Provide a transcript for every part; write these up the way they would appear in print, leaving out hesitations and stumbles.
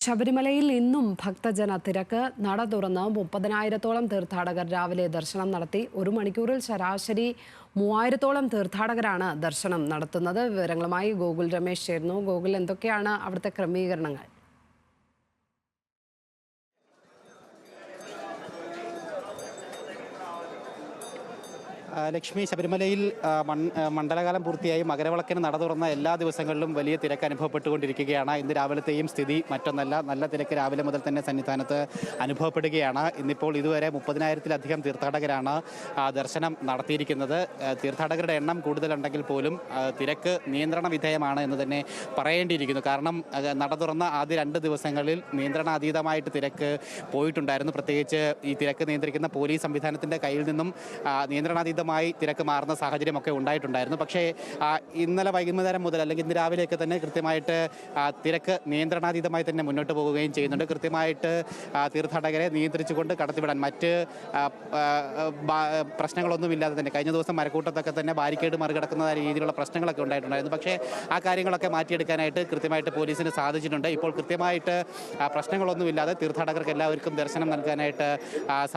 ശബരിമലയിൽ ഇന്നും ഭക്തജന തിരക്ക്. നട തുറന്ന് 30,000-ഓളം തീർത്ഥാടകർ രാവിലെ ദർശനം നടത്തി. ഒരു മണിക്കൂറിൽ ശരാശരി 3,000-ഓളം തീർത്ഥാടകരാണ് ദർശനം നടത്തുന്നത്. വിവരങ്ങളുമായി ഗോകുൽ രമേശ് ചേരുന്നു. ഗോകുൽ, എന്തൊക്കെയാണ് അവിടുത്തെ ക്രമീകരണങ്ങൾ? ലക്ഷ്മി, ശബരിമലയിൽ മണ്ഡലകാലം പൂർത്തിയായി മകരവിളക്കിന് നട തുറന്ന എല്ലാ ദിവസങ്ങളിലും വലിയ തിരക്ക് അനുഭവപ്പെട്ടുകൊണ്ടിരിക്കുകയാണ്. ഇന്ന് രാവിലത്തെയും സ്ഥിതി മറ്റൊന്നല്ല. നല്ല തിരക്ക് രാവിലെ മുതൽ തന്നെ സന്നിധാനത്ത് അനുഭവപ്പെടുകയാണ്. ഇന്നിപ്പോൾ ഇതുവരെ 30,000-ലധികം തീർത്ഥാടകരാണ് ദർശനം നടത്തിയിരിക്കുന്നത്. തീർത്ഥാടകരുടെ എണ്ണം കൂടുതലുണ്ടെങ്കിൽ പോലും തിരക്ക് നിയന്ത്രണ വിധേയമാണ് എന്ന് തന്നെ പറയേണ്ടിയിരിക്കുന്നു. കാരണം നട തുറന്ന ആദ്യ 2 ദിവസങ്ങളിൽ നിയന്ത്രണാതീതമായിട്ട് തിരക്ക് പോയിട്ടുണ്ടായിരുന്നു. പ്രത്യേകിച്ച് ഈ തിരക്ക് നിയന്ത്രിക്കുന്ന പോലീസ് സംവിധാനത്തിൻ്റെ കയ്യിൽ നിന്നും നിയന്ത്രണാതീത തിരക്ക് മാറുന്ന സാഹചര്യമൊക്കെ ഉണ്ടായിട്ടുണ്ടായിരുന്നു. പക്ഷേ ഇന്നലെ വൈകുന്നേരം മുതൽ അല്ലെങ്കിൽ ഇന്ന് രാവിലെയൊക്കെ തന്നെ കൃത്യമായിട്ട് തിരക്ക് നിയന്ത്രണാതീതമായി തന്നെ മുന്നോട്ട് പോവുകയും ചെയ്യുന്നുണ്ട്. കൃത്യമായിട്ട് തീർത്ഥാടകരെ നിയന്ത്രിച്ചുകൊണ്ട് കടത്തിവിടാൻ മറ്റ് പ്രശ്നങ്ങളൊന്നുമില്ലാതെ തന്നെ കഴിഞ്ഞ ദിവസം മരക്കൂട്ടത്തൊക്കെ തന്നെ ബാരിക്കേഡ് മറികടക്കുന്ന രീതിയിലുള്ള പ്രശ്നങ്ങളൊക്കെ ഉണ്ടായിട്ടുണ്ടായിരുന്നു. പക്ഷേ ആ കാര്യങ്ങളൊക്കെ മാറ്റിയെടുക്കാനായിട്ട് കൃത്യമായിട്ട് പോലീസിന് സാധിച്ചിട്ടുണ്ട്. ഇപ്പോൾ കൃത്യമായിട്ട് പ്രശ്നങ്ങളൊന്നുമില്ലാതെ തീർത്ഥാടകർക്ക് എല്ലാവർക്കും ദർശനം നൽകാനായിട്ട്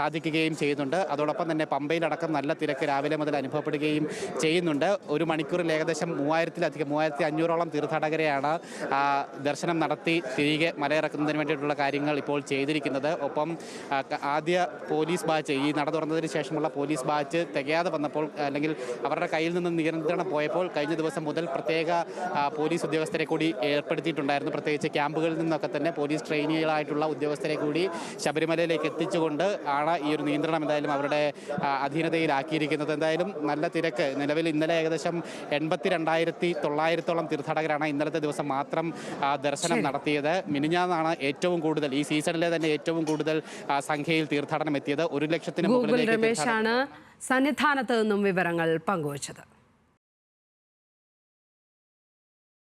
സാധിക്കുകയും ചെയ്യുന്നുണ്ട്. അതോടൊപ്പം തന്നെ പമ്പയിലടക്കം നല്ല തിരക്ക് രാവിലെ മുതൽ അനുഭവപ്പെടുകയും ചെയ്യുന്നുണ്ട്. ഒരു മണിക്കൂറിൽ ഏകദേശം 3,500-ഓളം തീർത്ഥാടകരെയാണ് ദർശനം നടത്തി തിരികെ മലയിറക്കുന്നതിന് വേണ്ടിയിട്ടുള്ള കാര്യങ്ങൾ ഇപ്പോൾ ചെയ്തിരിക്കുന്നത്. ഒപ്പം ആദ്യ പോലീസ് ബാച്ച്, ഈ നട തുറന്നതിന് ശേഷമുള്ള പോലീസ് ബാച്ച് തികയാതെ വന്നപ്പോൾ അല്ലെങ്കിൽ അവരുടെ കയ്യിൽ നിന്ന് നിയന്ത്രണം പോയപ്പോൾ കഴിഞ്ഞ ദിവസം മുതൽ പ്രത്യേക പോലീസ് ഉദ്യോഗസ്ഥരെ കൂടി ഏർപ്പെടുത്തിയിട്ടുണ്ടായിരുന്നു. പ്രത്യേകിച്ച് ക്യാമ്പുകളിൽ നിന്നൊക്കെ തന്നെ പോലീസ് ട്രെയിനികളായിട്ടുള്ള ഉദ്യോഗസ്ഥരെ കൂടി ശബരിമലയിലേക്ക് എത്തിച്ചുകൊണ്ട് ആണ് ഈ ഒരു നിയന്ത്രണം എന്തായാലും അവരുടെ അധീനതയിലാക്കിയിരിക്കുന്നത്. എന്തായാലും നല്ല തിരക്ക് നിലവിൽ ഇന്നലെ ഏകദേശം 82,900-ഓളം തീർത്ഥാടകരാണ് ഇന്നലത്തെ ദിവസം മാത്രം ദർശനം നടത്തിയത്. മിനിഞ്ഞാന്നാണ് ഏറ്റവും കൂടുതൽ, ഈ സീസണിലെ തന്നെ ഏറ്റവും കൂടുതൽ സംഖ്യയിൽ തീർത്ഥാടനം എത്തിയത്. 1,00,000-ന് മുകളിലേക്ക് രമേശാണ് സന്നിധാനത്ത് നിന്നും വിവരങ്ങൾ പങ്കുവച്ചത്.